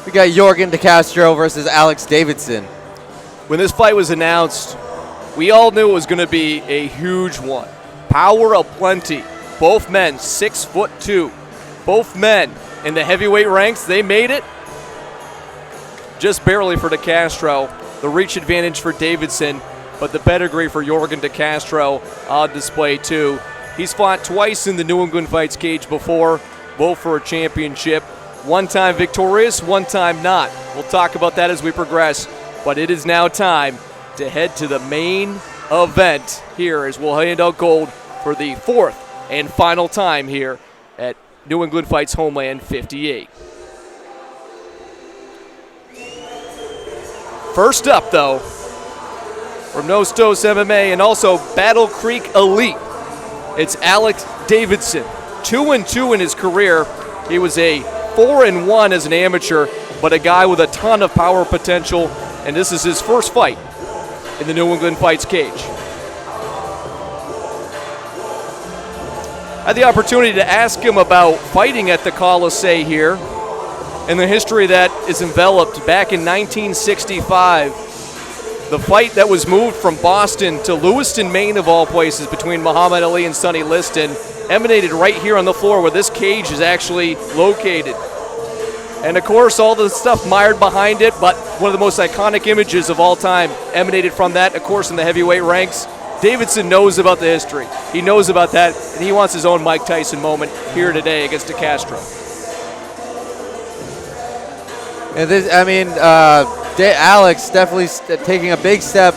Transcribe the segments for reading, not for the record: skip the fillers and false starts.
We got Yorgan de Castro versus Alex Davidson. When this fight was announced, we all knew it was going to be a huge one. Power aplenty. Both men 6'2". Both men in the heavyweight ranks, they made it. Just barely for de Castro. The reach advantage for Davidson, but the pedigree for Yorgan de Castro on display too. He's fought twice in the New England Fights cage before, both for a championship. One time victorious, one time not. We'll talk about that as we progress, but it is now time to head to the main event here as we'll hand out gold for the fourth and final time here at New England Fights Homeland 58. First up, though, from No Stos MMA and also Battle Creek Elite, it's Alex Davidson. 2-2 in his career. He was a 4-1 as an amateur, but a guy with a ton of power potential, and this is his first fight in the New England Fights cage. I had the opportunity to ask him about fighting at the Colisee here and the history that is enveloped back in 1965. The fight that was moved from Boston to Lewiston, Maine, of all places, between Muhammad Ali and Sonny Liston, emanated right here on the floor where this cage is actually located. And of course, all the stuff mired behind it, but one of the most iconic images of all time emanated from that, of course, in the heavyweight ranks. Davidson knows about the history. He knows about that, and he wants his own Mike Tyson moment here today against de Castro. And this, Alex definitely taking a big step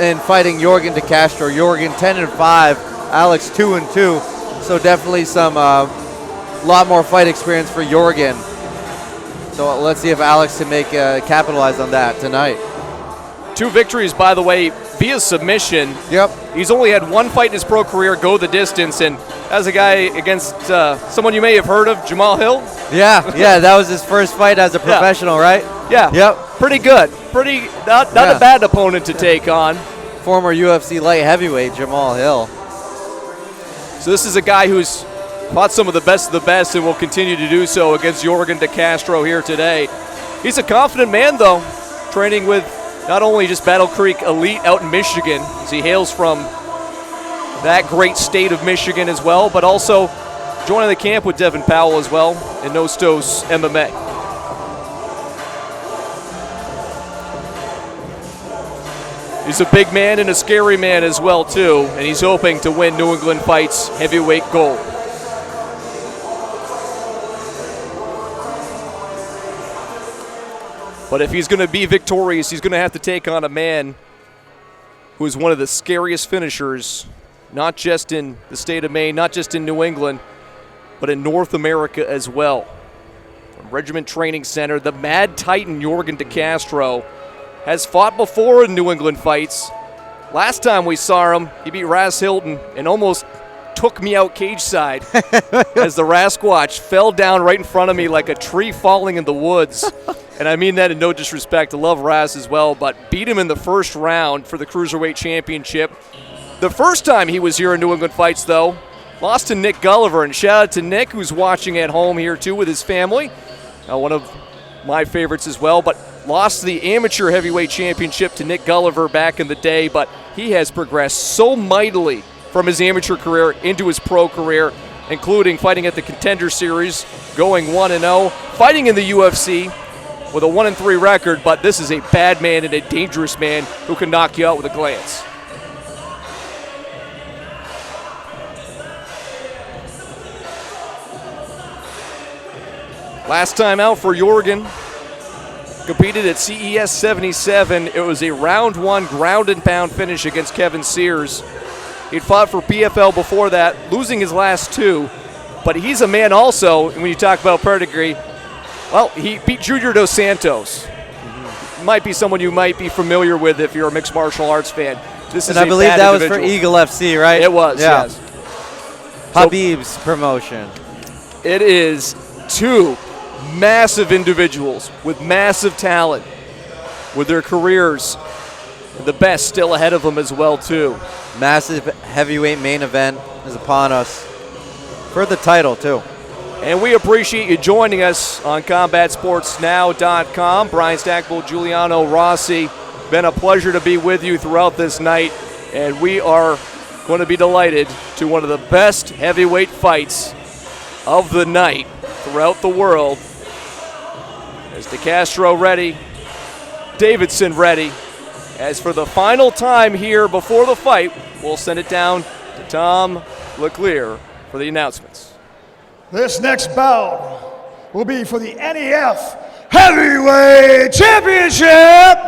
in fighting Yorgan de Castro. Yorgan 10-5, Alex 2-2. So definitely some lot more fight experience for Yorgan. So let's see if Alex can capitalize on that tonight. 2 victories, by the way, via submission. Yep. He's only had one fight in his pro career go the distance, and as a guy against someone you may have heard of, Jamal Hill. Yeah, that was his first fight as a professional, right? Yeah. Yep. Pretty good. Not a bad opponent to take on. Former UFC light heavyweight Jamal Hill. So this is a guy who's fought some of the best and will continue to do so against Yorgan de Castro here today. He's a confident man, though, training with not only just Battle Creek Elite out in Michigan, as he hails from that great state of Michigan as well, but also joining the camp with Devin Powell as well in No Stos MMA. He's a big man and a scary man as well, too, and he's hoping to win New England Fights heavyweight gold. But if he's going to be victorious, he's going to have to take on a man who is one of the scariest finishers, not just in the state of Maine, not just in New England, but in North America as well. From Regiment Training Center, the Mad Titan Yorgan de Castro has fought before in New England Fights. Last time we saw him, he beat Ras Hilton and almost took me out cage side as the Rasquatch fell down right in front of me like a tree falling in the woods. And I mean that in no disrespect. I love Ras as well, but beat him in the first round for the Cruiserweight Championship. The first time he was here in New England Fights, though, lost to Nick Gulliver. And shout out to Nick, who's watching at home here, too, with his family. One of my favorites as well, but lost the Amateur Heavyweight Championship to Nick Gulliver back in the day. But he has progressed so mightily from his amateur career into his pro career, including fighting at the Contender Series, going 1-0, fighting in the UFC with a 1-3 record, but this is a bad man and a dangerous man who can knock you out with a glance. Last time out for Yorgan, competed at CES 77. It was a round 1 ground and pound finish against Kevin Sears. He'd fought for PFL before that, losing his last 2. But he's a man also, and when you talk about pedigree, well, he beat Junior Dos Santos. Might be someone you might be familiar with if you're a mixed martial arts fan. And I believe that was for Eagle FC, right? It was, yes. Habib's promotion. It is 2 massive individuals with massive talent, with their careers, and the best still ahead of them as well, too. Massive heavyweight main event is upon us for the title, too. And we appreciate you joining us on CombatSportsNow.com. Brian Stackpole, Giuliano Rossi. Been a pleasure to be with you throughout this night, and we are going to be delighted to one of the best heavyweight fights of the night throughout the world. As Castro ready, Davidson ready. As for the final time here before the fight, we'll send it down to Tom LeClaire for the announcements. This next bout will be for the NEF Heavyweight Championship.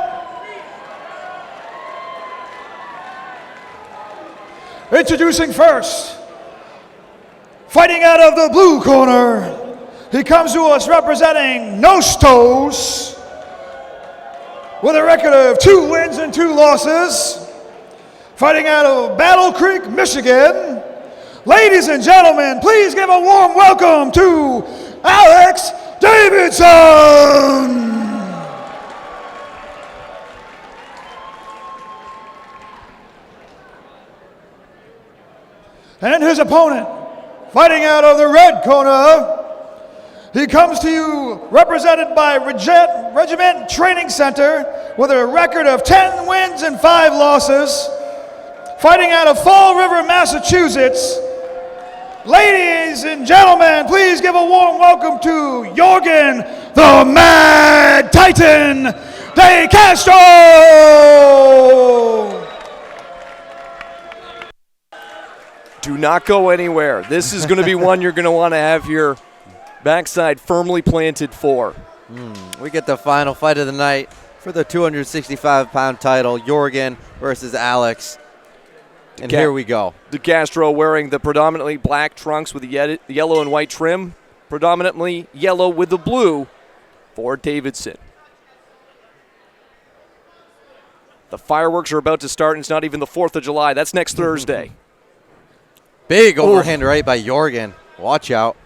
Introducing first, fighting out of the blue corner, he comes to us representing Nostos with a record of 2 wins and 2 losses. Fighting out of Battle Creek, Michigan, ladies and gentlemen, please give a warm welcome to Alex Davidson. And his opponent, fighting out of the red corner, he comes to you represented by Regiment Training Center with a record of 10 wins and 5 losses. Fighting out of Fall River, Massachusetts, ladies and gentlemen, please give a warm welcome to Yorgan, the Mad Titan, de Castro! Do not go anywhere. This is going to be one you're going to want to have your backside firmly planted for. We get the final fight of the night for the 265-pound title, Yorgan versus Alex. And here we go. De Castro wearing the predominantly black trunks with the yellow and white trim, predominantly yellow with the blue for Davidson. The fireworks are about to start, and it's not even the 4th of July. That's next Thursday. Big overhand right by Yorgan. Watch out.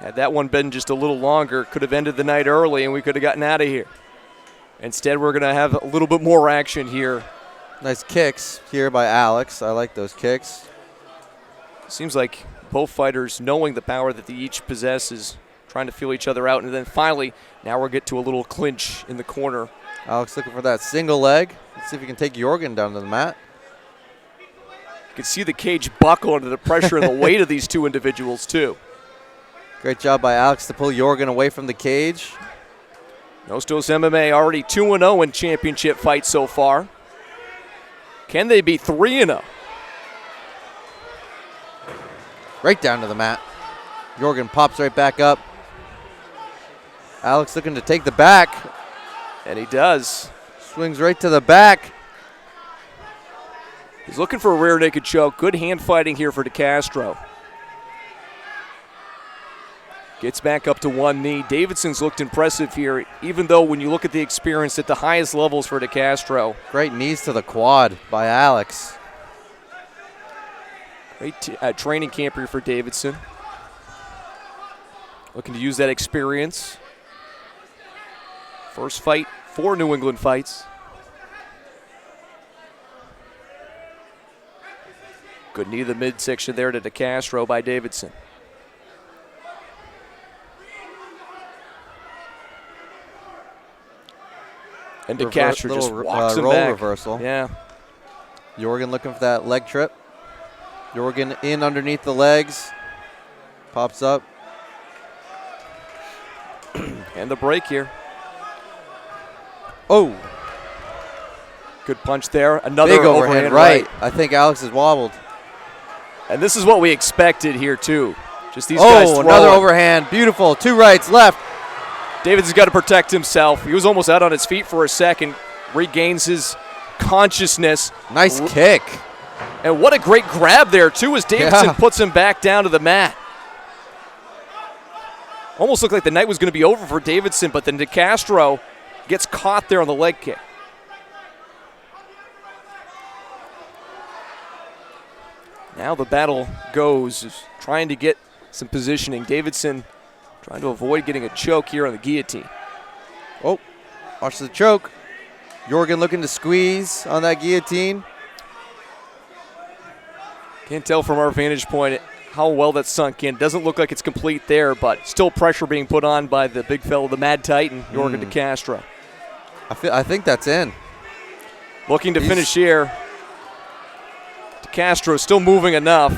Had that one been just a little longer, could have ended the night early, and we could have gotten out of here. Instead, we're going to have a little bit more action here. Nice kicks here by Alex. I like those kicks. Seems like both fighters, knowing the power that they each possess, is trying to feel each other out. And then finally, now we'll get to a little clinch in the corner. Alex looking for that single leg. Let's see if he can take Yorgan down to the mat. You can see the cage buckle under the pressure and the weight of these two individuals, too. Great job by Alex to pull Yorgan away from the cage. Nostos MMA already 2-0 in championship fights so far. Can they be 3-0? Right down to the mat. Yorgan pops right back up. Alex looking to take the back. And he does. Swings right to the back. He's looking for a rear naked choke. Good hand fighting here for De Castro. Gets back up to one knee. Davidson's looked impressive here, even though when you look at the experience at the highest levels for De Castro. Great knees to the quad by Alex. Great training camp here for Davidson. Looking to use that experience. First fight, 4 New England fights. Good knee to the midsection there to De Castro by Davidson. And De Castro just walks him back. Reversal. Yeah. Yorgan looking for that leg trip. Yorgan in underneath the legs. Pops up. And the break here. Oh. Good punch there. Another big overhand right. I think Alex is wobbled. And this is what we expected here, too. Just these guys throwing. Another overhand. Beautiful. 2 rights left. Davidson's got to protect himself. He was almost out on his feet for a second. Regains his consciousness. Nice kick. And what a great grab there, too, as Davidson puts him back down to the mat. Almost looked like the night was going to be over for Davidson, but then De Castro gets caught there on the leg kick. Now the battle goes, trying to get some positioning. Davidson trying to avoid getting a choke here on the guillotine. Oh, watch the choke. Yorgan looking to squeeze on that guillotine. Can't tell from our vantage point how well that sunk in. Doesn't look like it's complete there, but still pressure being put on by the big fellow, the Mad Titan, Yorgan de Castro. I think that's in. Looking to finish here. De Castro still moving enough.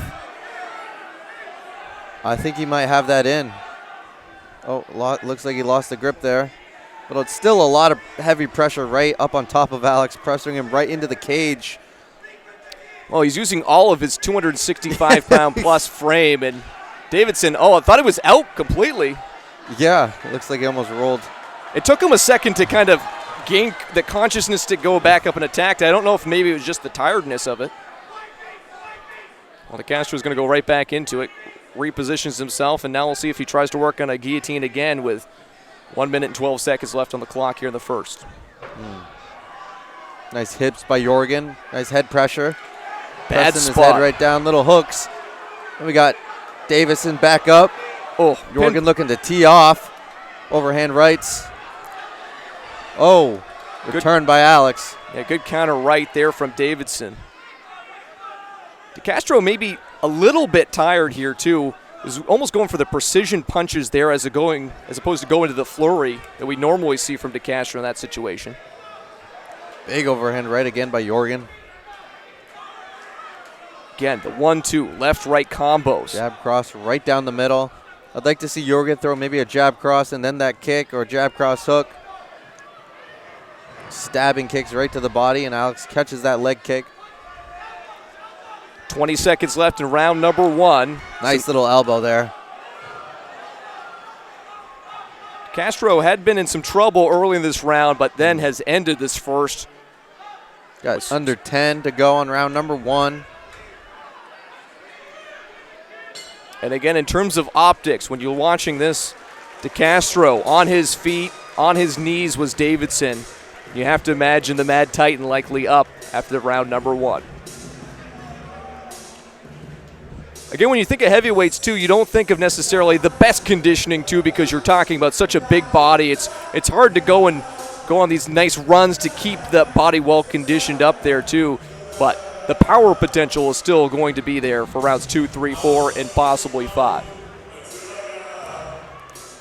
I think he might have that in. Oh, looks like he lost the grip there. But it's still a lot of heavy pressure right up on top of Alex, pressuring him right into the cage. Well, he's using all of his 265-pound plus frame. And Davidson, I thought he was out completely. Yeah, it looks like he almost rolled. It took him a second to kind of gain the consciousness to go back up and attack. I don't know if maybe it was just the tiredness of it. Well, De Castro's going to go right back into it, repositions himself, and now we'll see if he tries to work on a guillotine again with 1 minute and 12 seconds left on the clock here in the first. Nice hips by Yorgan. Nice head pressure. Bad Pressing spot. his head right down, little hooks. And we got Davidson back up. Oh, Yorgan looking to tee off. Overhand rights. Oh, return by Alex. Yeah, good counter right there from Davidson. De Castro maybe a little bit tired here too. Was almost going for the precision punches there as opposed to going to the flurry that we normally see from De Castro in that situation. Big overhand right again by Yorgan. Again, the 1-2 left-right combos. Jab cross right down the middle. I'd like to see Yorgan throw maybe a jab cross and then that kick or jab cross hook. Stabbing kicks right to the body, and Alex catches that leg kick. 20 seconds left in round number 1. Nice little elbow there. Castro had been in some trouble early in this round, but then has ended this first. Got under 10 to go on round number 1. And again, in terms of optics, when you're watching this, De Castro on his feet, on his knees was Davidson. You have to imagine the Mad Titan likely up after the round number 1. Again, when you think of heavyweights, too, you don't think of necessarily the best conditioning, too, because you're talking about such a big body. It's hard to go on these nice runs to keep the body well conditioned up there, too. But the power potential is still going to be there for rounds 2, 3, 4, and possibly 5.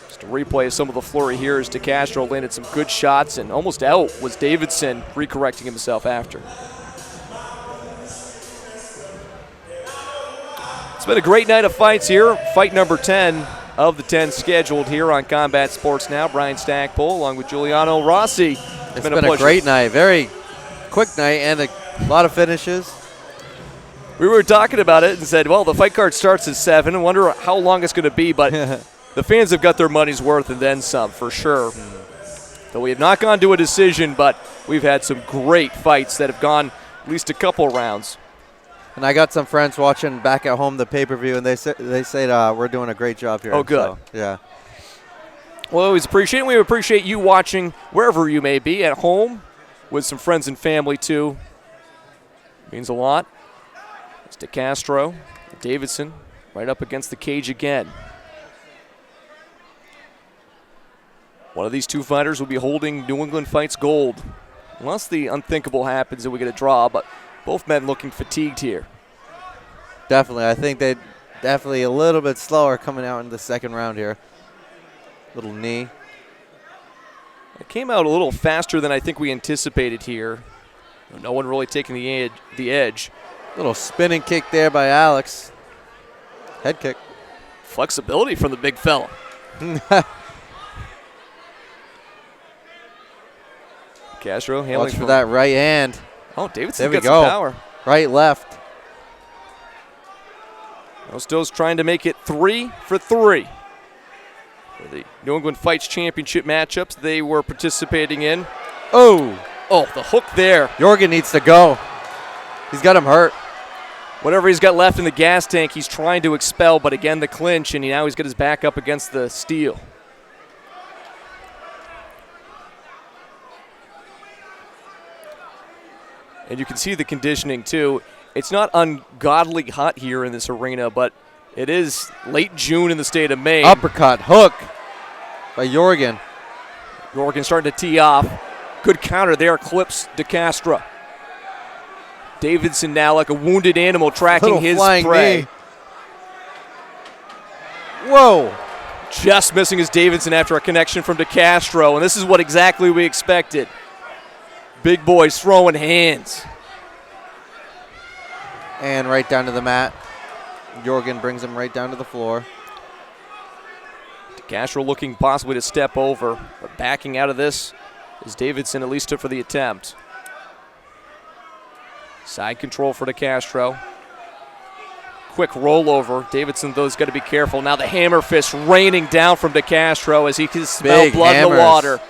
Just a replay of some of the flurry here as De Castro landed some good shots, and almost out was Davidson recorrecting himself after. It's been a great night of fights here. Fight number 10 of the 10 scheduled here on Combat Sports Now. Brian Stackpole along with Giuliano Rossi. It's been a great night. Very quick night and a lot of finishes. We were talking about it and said, well, the fight card starts at 7. I wonder how long it's going to be, but the fans have got their money's worth and then some for sure. Though we have not gone to a decision, but we've had some great fights that have gone at least a couple rounds. And I got some friends watching back at home the pay-per-view, and they said we're doing a great job here. Oh, good. So, yeah. Well, always appreciate it. We appreciate you watching wherever you may be, at home, with some friends and family, too. Means a lot. It's De Castro, Davidson, right up against the cage again. One of these two fighters will be holding New England Fights gold. Unless the unthinkable happens and we get a draw, but both men looking fatigued here. Definitely. I think they definitely a little bit slower coming out in the second round here. Little knee. It came out a little faster than I think we anticipated here. No one really taking the edge. Little spinning kick there by Alex. Head kick. Flexibility from the big fella. Castro handling Watch for that right hand. Oh, Davidson There we got some go. power. Right, left. Still trying to make it 3 for 3. For the New England Fights Championship matchups they were participating in. Oh, the hook there. Yorgan needs to go. He's got him hurt. Whatever he's got left in the gas tank, he's trying to expel, but again, the clinch, and now he's got his back up against the steel. And you can see the conditioning, too. It's not ungodly hot here in this arena, but it is late June in the state of Maine. Uppercut, hook by Yorgan. Yorgan starting to tee off. Good counter there, clips De Castro. Davidson now like a wounded animal tracking his flying prey. knee. Whoa. Just missing his Davidson after a connection from Castro, and this is what exactly we expected. Big boys throwing hands. And right down to the mat. Yorgan brings him right down to the floor. Castro looking possibly to step over, but backing out of this is Davidson, at least for the attempt. Side control for Castro. Quick rollover. Davidson, though, has got to be careful. Now the hammer fist raining down from Castro as he can smell blood in the water.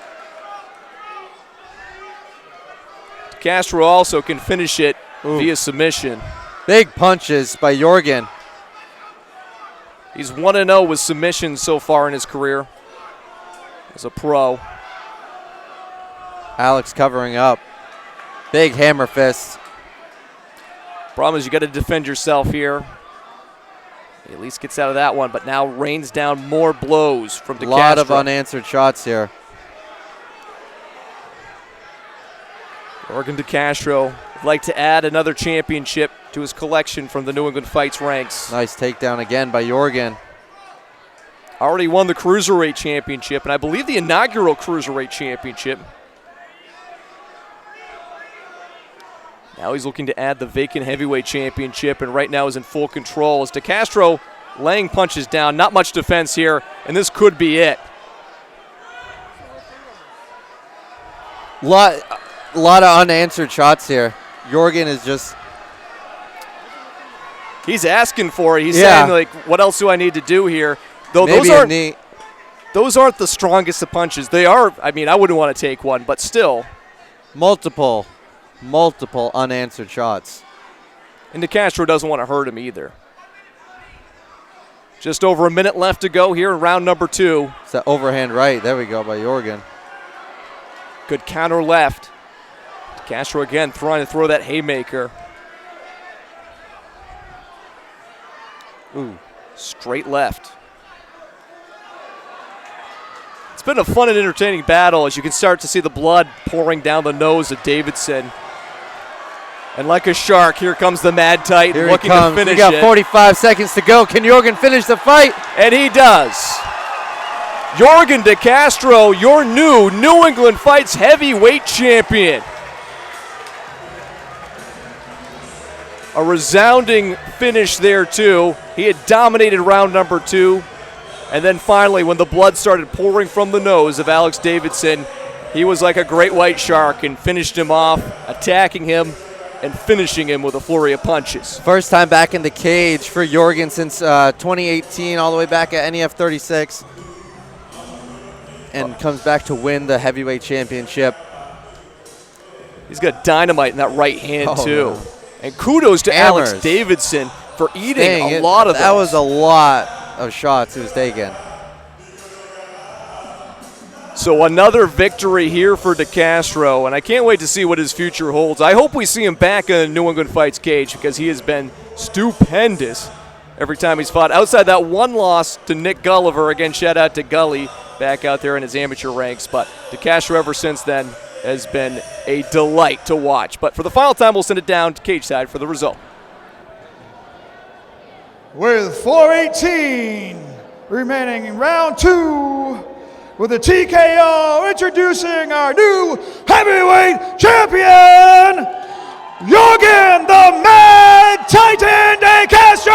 Castro also can finish it via submission. Big punches by Yorgan. He's 1-0 with submissions so far in his career as a pro. Alex covering up. Big hammer fist. Problem is you got to defend yourself here. He at least gets out of that one, but now rains down more blows from DeCastro. A lot of unanswered shots here. Yorgan DeCastro would like to add another championship to his collection from the New England Fights ranks. Nice takedown again by Yorgan. Already won the Cruiserweight Championship, and I believe the inaugural Cruiserweight Championship. Now he's looking to add the vacant Heavyweight Championship, and right now is in full control as DeCastro laying punches down. Not much defense here, and this could be it. Lot of unanswered shots here. Yorgan is just... He's asking for it. He's saying, like, what else do I need to do here? Though those aren't the strongest of punches. They are, I mean, I wouldn't want to take one, but still. Multiple unanswered shots. And DeCastro doesn't want to hurt him either. Just over a minute left to go here in round number 2. It's that overhand right. There we go by Yorgan. Good counter left. DeCastro again trying to throw that haymaker. Ooh, straight left. It's been a fun and entertaining battle as you can start to see the blood pouring down the nose of Davidson. And like a shark, here comes the Mad Titan Here looking he comes. to finish We got it. 45 seconds to go. Can Yorgan finish the fight? And he does. Yorgan DeCastro, your New England Fights heavyweight champion. A resounding finish there, too. He had dominated round number 2. And then finally, when the blood started pouring from the nose of Alex Davidson, he was like a great white shark and finished him off, attacking him and finishing him with a flurry of punches. First time back in the cage for Yorgan since 2018, all the way back at NEF 36. And comes back to win the heavyweight championship. He's got dynamite in that right hand, too. Man. And kudos to Hammers. Alex Davidson for eating a lot of that those. was a lot of shots he was taking. So another victory here for DeCastro, and I can't wait to see what his future holds. I hope we see him back in the New England Fights cage because he has been stupendous every time he's fought. Outside that one loss to Nick Gulliver, again, shout out to Gully back out there in his amateur ranks, but DeCastro ever since then has been a delight to watch. But for the final time, we'll send it down to cage side for the result. With 4:18 remaining in round 2, with a TKO, introducing our new heavyweight champion, Yorgan the Mad Titan DeCastro!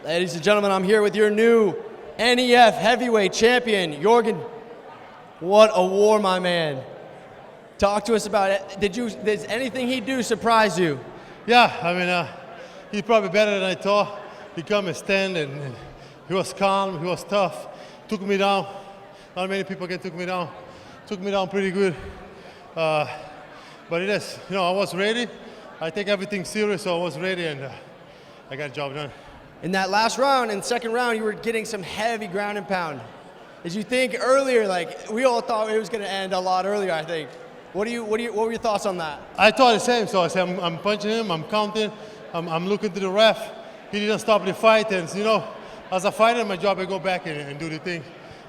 Ladies and gentlemen, I'm here with your new NEF heavyweight champion, Yorgan. What a war, my man. Talk to us about it. Did anything he do surprise you? Yeah, I mean, he's probably better than I thought. He come and stand, and he was calm, he was tough. Took me down. Not many people can took me down. Took me down pretty good. But it is, I was ready. I take everything serious, so I was ready, and I got the job done. In that last round, in the second round, you were getting some heavy ground and pound. Did you think earlier, like, we all thought it was going to end a lot earlier, I think. What were your thoughts on that? I thought the same, so I said, I'm punching him, I'm counting, I'm looking to the ref. He didn't stop the fight, and as a fighter, my job is go back and do the thing.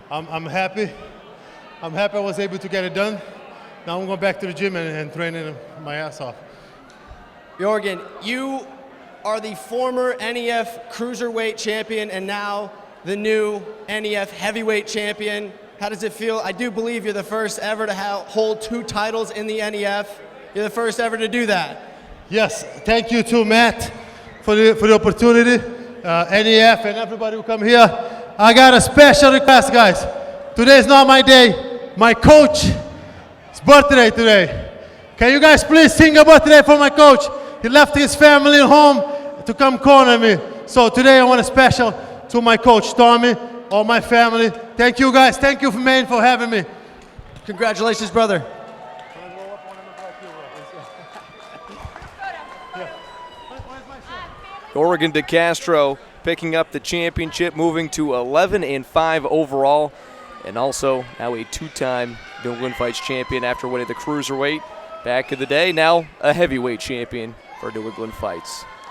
I'm happy. I'm happy I was able to get it done. Now I'm going back to the gym and training my ass off. Yorgan, you are the former NEF Cruiserweight champion and now the new NEF Heavyweight champion. How does it feel? I do believe you're the first ever to hold 2 titles in the NEF. You're the first ever to do that. Yes, thank you too, Matt, for the opportunity. NEF and everybody who come here. I got a special request, guys. Today is not my day. My coach's birthday today. Can you guys please sing a birthday for my coach? He left his family at home to come corner me. So today I want a special to my coach, Tommy, all my family. Thank you, guys. Thank you, man, for having me. Congratulations, brother. Yorgan de Castro picking up the championship, moving to 11-5 overall, and also now a 2-time New England Fights champion after winning the Cruiserweight back in the day. Now a heavyweight champion for New England Fights.